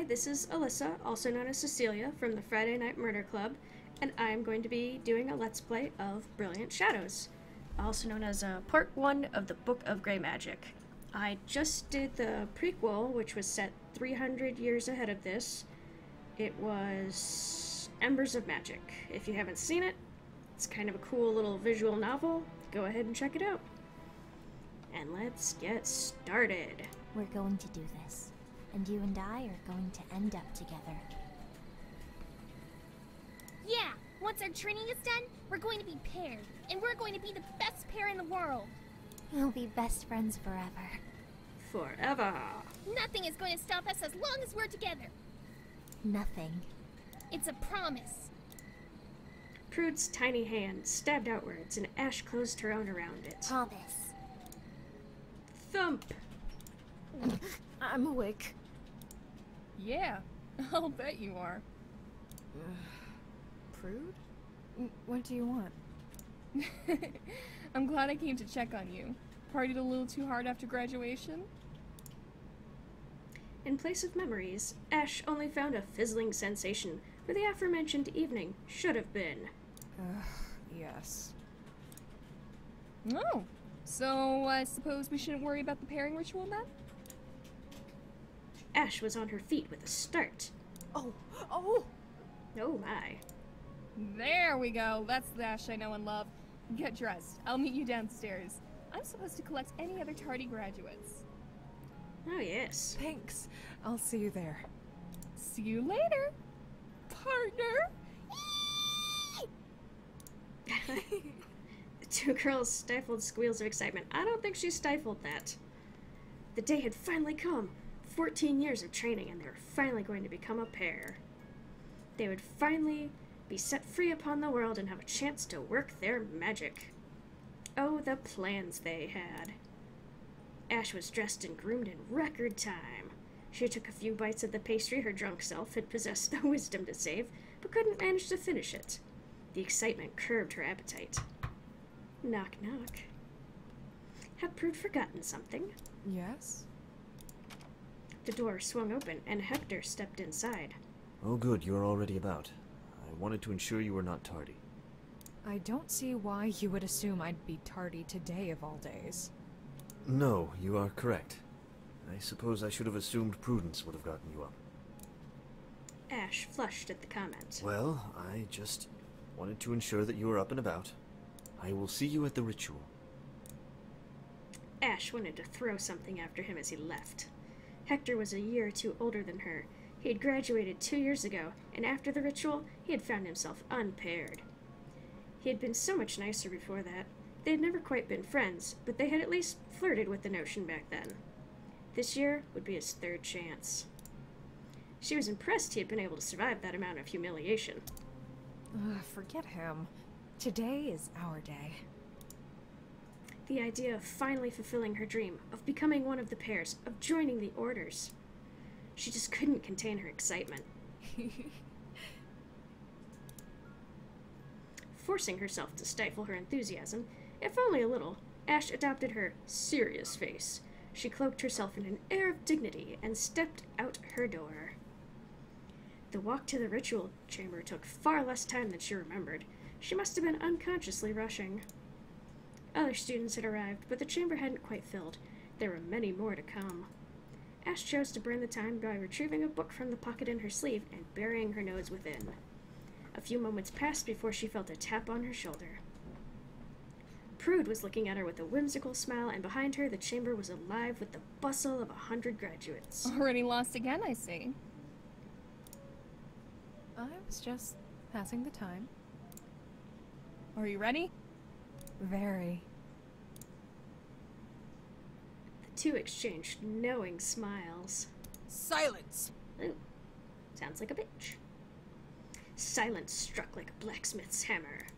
Hi, this is Alyssa, also known as Cecilia, from the Friday Night Murder Club, and I'm going to be doing a Let's Play of Brilliant Shadows, also known as Part 1 of the Book of Grey Magic. I just did the prequel, which was set 300 years ahead of this. It was Embers of Magic. If you haven't seen it, it's kind of a cool little visual novel. Go ahead and check it out. And let's get started. We're going to do this, and you and I are going to end up together. Yeah! Once our training is done, we're going to be paired, and we're going to be the best pair in the world! We'll be best friends forever. Forever. Nothing is going to stop us as long as we're together! Nothing. It's a promise. Prude's tiny hand stabbed outwards, and Ash closed her own around it. Promise. Thump! I'm awake. Yeah, I'll bet you are. Prude? What do you want? I'm glad I came to check on you. Partied a little too hard after graduation? In place of memories, Ash only found a fizzling sensation where the aforementioned evening should have been. Yes. Oh, so I suppose we shouldn't worry about the pairing ritual then? Ash was on her feet with a start. Oh! Oh my. There we go. That's the Ash I know and love. Get dressed. I'll meet you downstairs. I'm supposed to collect any other tardy graduates. Oh yes. Thanks. I'll see you there. See you later, partner. The two girls stifled squeals of excitement. I don't think she stifled that. The day had finally come. 14 years of training, and they were finally going to become a pair. They would finally be set free upon the world and have a chance to work their magic. Oh, the plans they had. Ash was dressed and groomed in record time. She took a few bites of the pastry her drunk self had possessed the wisdom to save, but couldn't manage to finish it. The excitement curbed her appetite. Knock, knock. Had Prude forgotten something? Yes? The door swung open, and Hector stepped inside. Oh good, you are already about. I wanted to ensure you were not tardy. I don't see why you would assume I'd be tardy today of all days. No, you are correct. I suppose I should have assumed Prudence would have gotten you up. Ash flushed at the comment. Well, I just wanted to ensure that you were up and about. I will see you at the ritual. Ash wanted to throw something after him as he left. Hector was a year or two older than her. He had graduated 2 years ago, and after the ritual, he had found himself unpaired. He had been so much nicer before that. They had never quite been friends, but they had at least flirted with the notion back then. This year would be his third chance. She was impressed he had been able to survive that amount of humiliation. Forget him. Today is our day. The idea of finally fulfilling her dream, of becoming one of the pairs, of joining the orders. She just couldn't contain her excitement. Forcing herself to stifle her enthusiasm, if only a little, Ash adopted her serious face. She cloaked herself in an air of dignity and stepped out her door. The walk to the ritual chamber took far less time than she remembered. She must have been unconsciously rushing. Other students had arrived, but the chamber hadn't quite filled. There were many more to come. Ash chose to burn the time by retrieving a book from the pocket in her sleeve and burying her nose within. A few moments passed before she felt a tap on her shoulder. Prude was looking at her with a whimsical smile, and behind her the chamber was alive with the bustle of 100 graduates. Already lost again, I see. I was just passing the time. Are you ready? Very. The two exchanged knowing smiles. Silence! Ooh, sounds like a bitch. Silence struck like a blacksmith's hammer.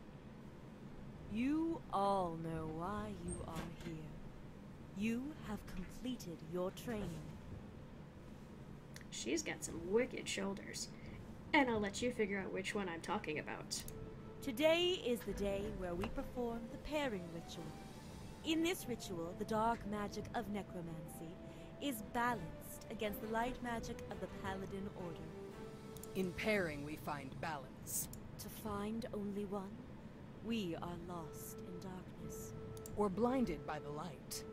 You all know why you are here. You have completed your training. She's got some wicked shoulders. And I'll let you figure out which one I'm talking about. Today is the day where we perform the pairing ritual. In this ritual, the dark magic of necromancy is balanced against the light magic of the Paladin Order. In pairing, we find balance. To find only one, we are lost in darkness. Or blinded by the light.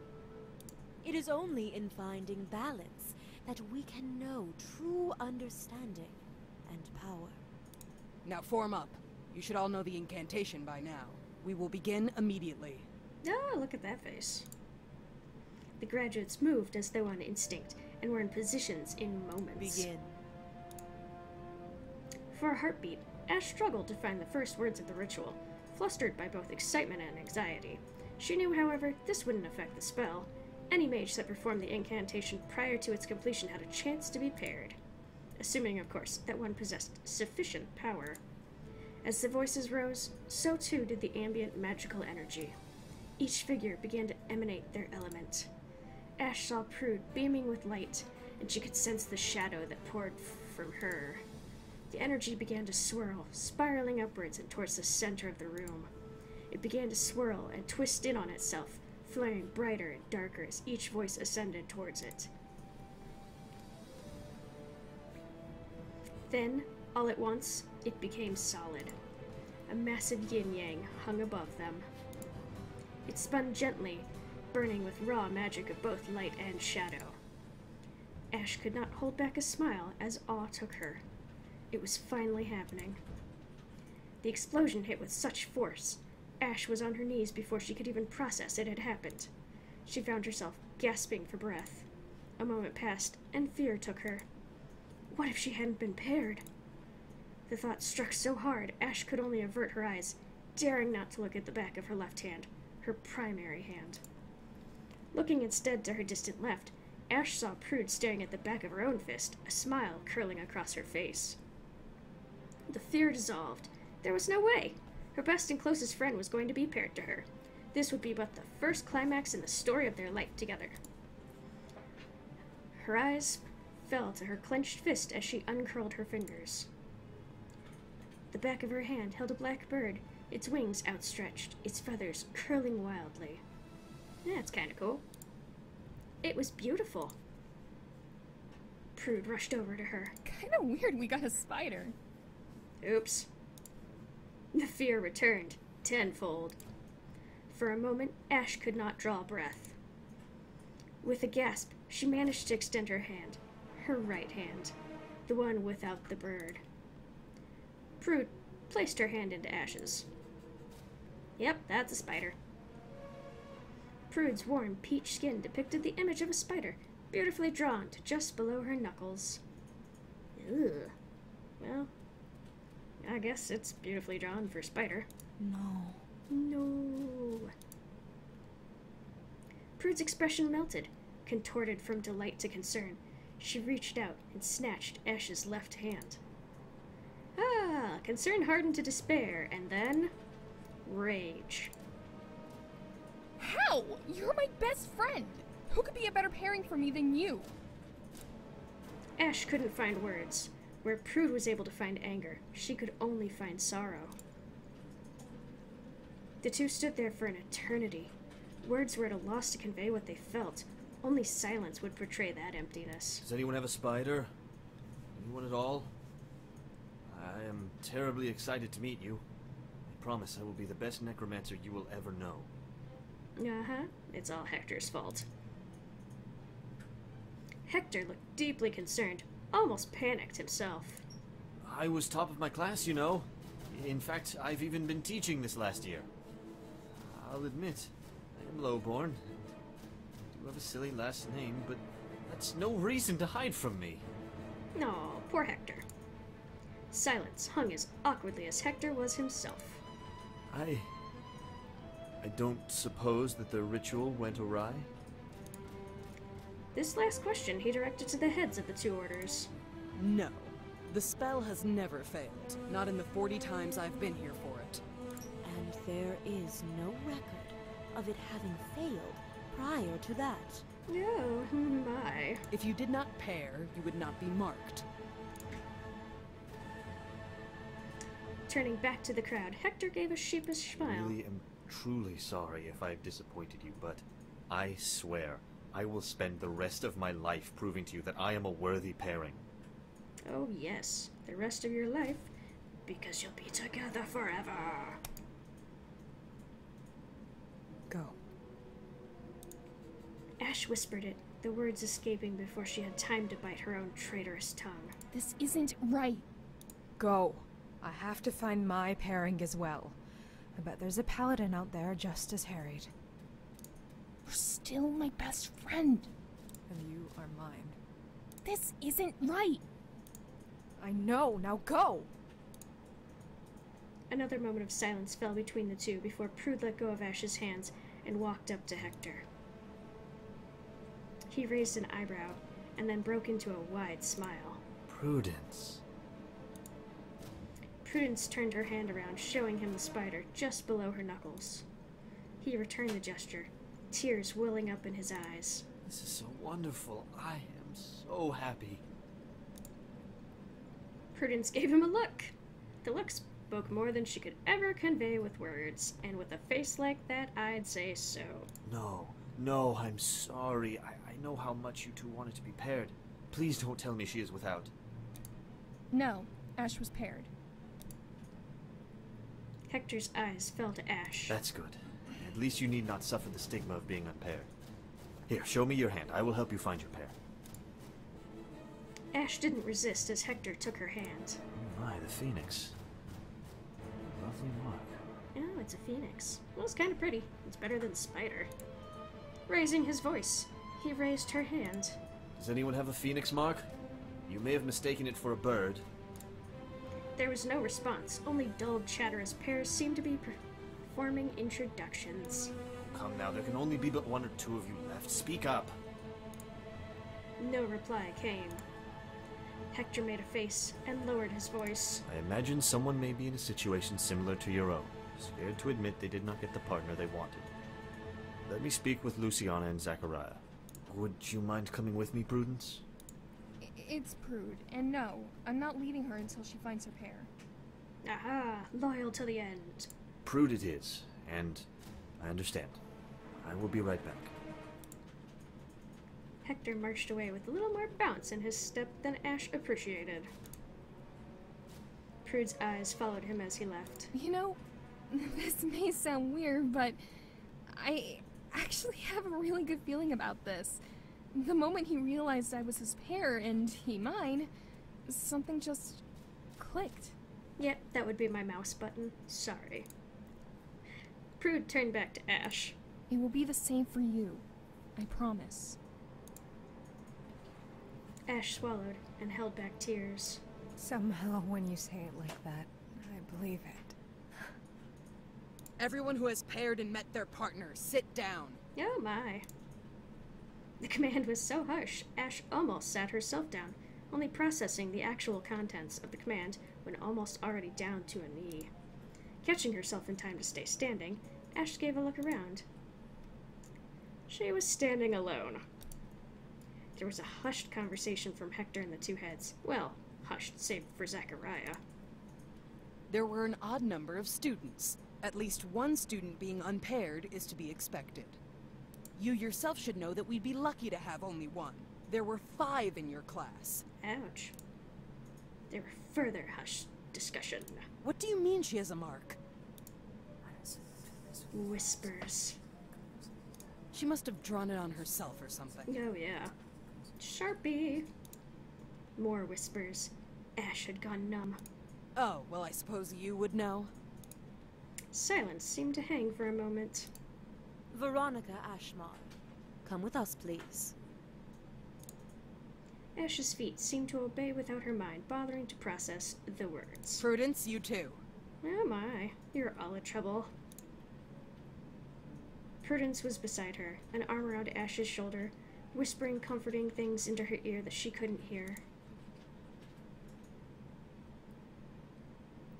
It is only in finding balance that we can know true understanding and power. Now form up. You should all know the incantation by now. We will begin immediately. Oh, look at that face. The graduates moved as though on instinct and were in positions in moments. Begin. For a heartbeat, Ash struggled to find the first words of the ritual, flustered by both excitement and anxiety. She knew, however, this wouldn't affect the spell. Any mage that performed the incantation prior to its completion had a chance to be paired. Assuming, of course, that one possessed sufficient power. As the voices rose, so too did the ambient magical energy. Each figure began to emanate their element. Ash saw Prude beaming with light, and she could sense the shadow that poured from her. The energy began to swirl, spiraling upwards and towards the center of the room. It began to swirl and twist in on itself, flaring brighter and darker as each voice ascended towards it. Then, all at once, it became solid. A massive yin-yang hung above them. It spun gently, burning with raw magic of both light and shadow. Ash could not hold back a smile as awe took her. It was finally happening. The explosion hit with such force, Ash was on her knees before she could even process it had happened. She found herself gasping for breath. A moment passed, and fear took her. What if she hadn't been paired? The thought struck so hard, Ash could only avert her eyes, daring not to look at the back of her left hand, her primary hand. Looking instead to her distant left, Ash saw Prude staring at the back of her own fist, a smile curling across her face. The fear dissolved. There was no way. Her best and closest friend was going to be paired to her. This would be but the first climax in the story of their life together. Her eyes fell to her clenched fist as she uncurled her fingers. The back of her hand held a black bird, its wings outstretched, its feathers curling wildly. That's kind of cool. It was beautiful. Prude rushed over to her. Kinda weird we got a spider. Oops. The fear returned, tenfold. For a moment, Ash could not draw breath. With a gasp, she managed to extend her hand, her right hand, the one without the bird. Prude placed her hand into Ash's. Yep, that's a spider. Prude's warm peach skin depicted the image of a spider, beautifully drawn to just below her knuckles. Ugh. Well, I guess it's beautifully drawn for spider. No. Prude's expression melted, contorted from delight to concern. She reached out and snatched Ash's left hand. Ah, concern hardened to despair, and then rage. How? You're my best friend! Who could be a better pairing for me than you? Ash couldn't find words. Where Prude was able to find anger, she could only find sorrow. The two stood there for an eternity. Words were at a loss to convey what they felt. Only silence would portray that emptiness. Does anyone have a spider? Anyone at all? I am terribly excited to meet you. I promise I will be the best necromancer you will ever know. Uh-huh. It's all Hector's fault. Hector looked deeply concerned, almost panicked himself. I was top of my class, you know. In fact, I've even been teaching this last year. I'll admit, I am lowborn. I do have a silly last name, but that's no reason to hide from me. No, poor Hector. Silence hung as awkwardly as Hector was himself. I don't suppose that the ritual went awry? This last question he directed to the heads of the two orders. No. The spell has never failed. Not in the 40 times I've been here for it. And there is no record of it having failed prior to that. Oh, my. If you did not pair, you would not be marked. Turning back to the crowd, Hector gave a sheepish I smile. really am truly sorry if I've disappointed you, but I swear, I will spend the rest of my life proving to you that I am a worthy pairing. Oh, yes, the rest of your life, because you'll be together forever. Go. Ash whispered it, the words escaping before she had time to bite her own traitorous tongue. This isn't right. Go. I have to find my pairing as well. I bet there's a paladin out there just as harried. You're still my best friend. And you are mine. This isn't right. I know, now go! Another moment of silence fell between the two before Prude let go of Ash's hands and walked up to Hector. He raised an eyebrow and then broke into a wide smile. Prudence. Prudence turned her hand around, showing him the spider just below her knuckles. He returned the gesture, tears welling up in his eyes. This is so wonderful. I am so happy. Prudence gave him a look. The look spoke more than she could ever convey with words, and with a face like that, I'd say so. No, I'm sorry. I know how much you two wanted to be paired. Please don't tell me she is without. No, Ash was paired. Hector's eyes fell to Ash. That's good. At least you need not suffer the stigma of being unpaired. Here, show me your hand. I will help you find your pair. Ash didn't resist as Hector took her hand. Oh my, the phoenix. Lovely mark. Oh, it's a phoenix. Well, it's kind of pretty. It's better than spider. Raising his voice, he raised her hand. Does anyone have a phoenix mark? You may have mistaken it for a bird. There was no response, only dull chatter as pairs seemed to be performing introductions. Come now, there can only be but one or two of you left. Speak up. No reply came. Hector made a face and lowered his voice. I imagine someone may be in a situation similar to your own, scared to admit they did not get the partner they wanted. Let me speak with Luciana and Zachariah. Would you mind coming with me, Prudence? It's Prude, and no, I'm not leaving her until she finds her pair. Aha, loyal to the end. Prude it is, and I understand. I will be right back. Hector marched away with a little more bounce in his step than Ash appreciated. Prude's eyes followed him as he left. You know, this may sound weird, but I actually have a really good feeling about this. The moment he realized I was his pair and he mine, something just clicked. Yep, that would be my mouse button. Sorry. Prude turned back to Ash. It will be the same for you. I promise. Ash swallowed and held back tears. Somehow, when you say it like that, I believe it. Everyone who has paired and met their partner, sit down. Oh my. The command was so harsh, Ash almost sat herself down, only processing the actual contents of the command when almost already down to a knee. Catching herself in time to stay standing, Ash gave a look around. She was standing alone. There was a hushed conversation from Hector and the two heads. Well, hushed save for Zachariah. There were an odd number of students. At least one student being unpaired is to be expected. You yourself should know that we'd be lucky to have only one. There were 5 in your class. Ouch. There were further hushed discussion. What do you mean she has a mark? Whispers. She must have drawn it on herself or something. Oh yeah. Sharpie. More whispers. Ash had gone numb. Oh, well, I suppose you would know. Silence seemed to hang for a moment. Veronica Ashmar, come with us, please. Ash's feet seemed to obey without her mind bothering to process the words. Prudence, you too. Oh my, you're all in trouble. Prudence was beside her, an arm around Ash's shoulder, whispering comforting things into her ear that she couldn't hear.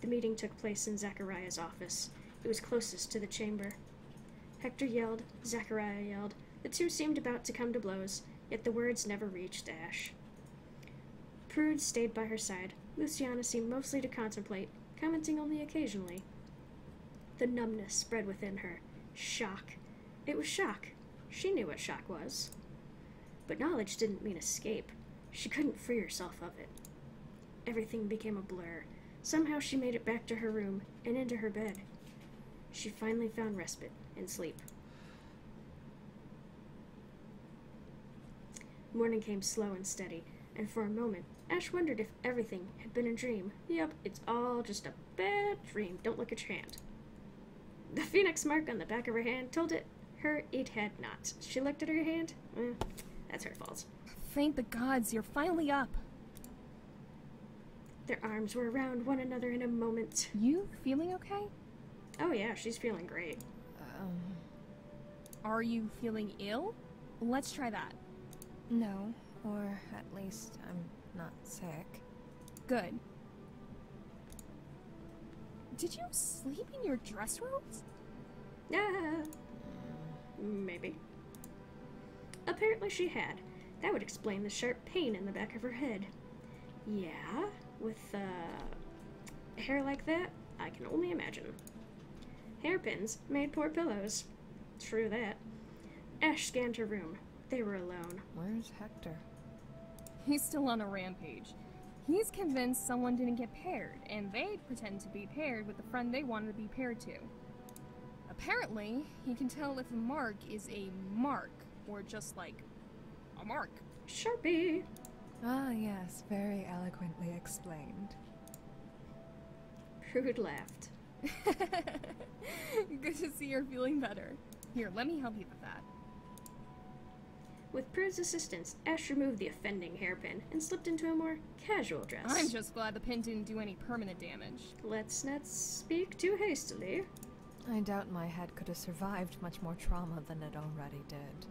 The meeting took place in Zachariah's office. It was closest to the chamber. Hector yelled, Zachariah yelled. The two seemed about to come to blows, yet the words never reached Ash. Prude stayed by her side. Luciana seemed mostly to contemplate, commenting only occasionally. The numbness spread within her. Shock. It was shock. She knew what shock was. But knowledge didn't mean escape. She couldn't free herself of it. Everything became a blur. Somehow she made it back to her room and into her bed. She finally found respite in sleep. Morning came slow and steady, and for a moment, Ash wondered if everything had been a dream. Yep, it's all just a bad dream. Don't look at your hand. The phoenix mark on the back of her hand told her it had not. She looked at her hand. That's her fault. Thank the gods, you're finally up. Their arms were around one another in a moment. You feeling okay? Oh yeah, she's feeling great. Are you feeling ill? Let's try that. No, or at least I'm not sick. Good. Did you sleep in your dress robes? Maybe. Apparently she had. That would explain the sharp pain in the back of her head. Yeah, with hair like that, I can only imagine. Hairpins made poor pillows. True that. Ash scanned her room. They were alone. Where's Hector? He's still on a rampage. He's convinced someone didn't get paired, and they pretend to be paired with the friend they wanted to be paired to. Apparently, he can tell if a mark is a mark, or just like a mark. Sharpie! Ah, yes, very eloquently explained. Prude laughed. Good to see you're feeling better. Here, let me help you with that. With Prude's assistance, Ash removed the offending hairpin and slipped into a more casual dress. I'm just glad the pin didn't do any permanent damage. Let's not speak too hastily. I doubt my head could have survived much more trauma than it already did.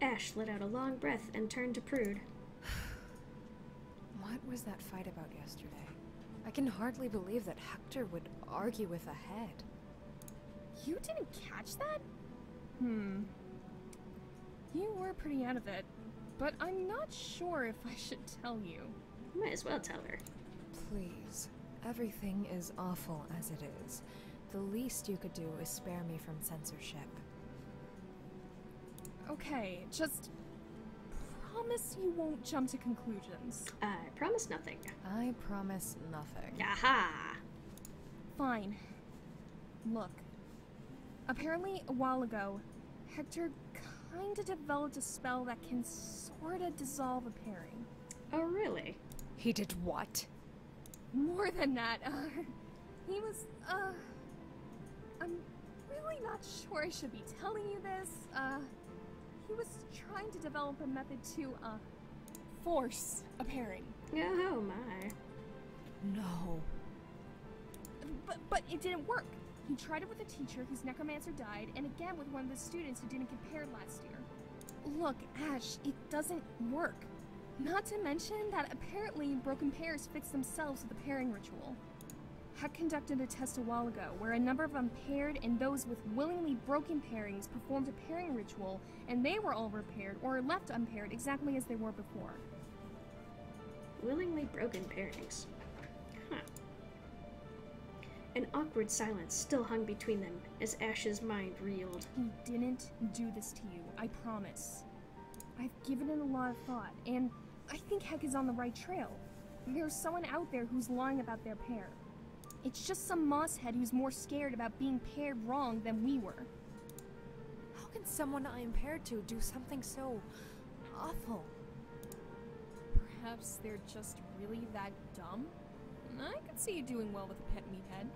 Ash let out a long breath and turned to Prude. What was that fight about yesterday? I can hardly believe that Hector would argue with a head. You didn't catch that? You were pretty out of it, but I'm not sure if I should tell you. Might as well tell her. Please. Everything is awful as it is. The least you could do is spare me from censorship. Okay, just promise you won't jump to conclusions. I promise nothing. I promise nothing. Aha! Fine. Look. Apparently, a while ago, Hector kinda developed a spell that can sorta dissolve a pairing. Oh, really? He did what? More than that, he was, I'm really not sure I should be telling you this. He was trying to develop a method to, force a pairing. Oh my. No. But it didn't work. He tried it with a teacher whose necromancer died, and again with one of the students who didn't get paired last year. Look, Ash, it doesn't work. Not to mention that apparently broken pairs fix themselves with the pairing ritual. Heck conducted a test a while ago where a number of unpaired and those with willingly broken pairings performed a pairing ritual, and they were all repaired or left unpaired exactly as they were before. Willingly broken pairings. Huh. An awkward silence still hung between them as Ash's mind reeled. He didn't do this to you, I promise. I've given it a lot of thought, and I think Heck is on the right trail. There's someone out there who's lying about their pair. It's just some mosshead who's more scared about being paired wrong than we were. How can someone I am paired to do something so awful? Perhaps they're just really that dumb? I could see you doing well with a pet meathead.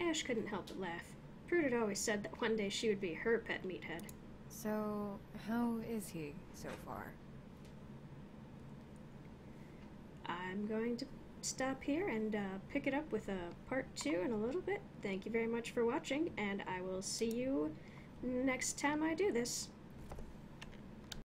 Ash couldn't help but laugh. Prude had always said that one day she would be her pet meathead. So, how is he so far? I'm going to stop here and pick it up with a part 2 in a little bit. Thank you very much for watching, and I will see you next time I do this.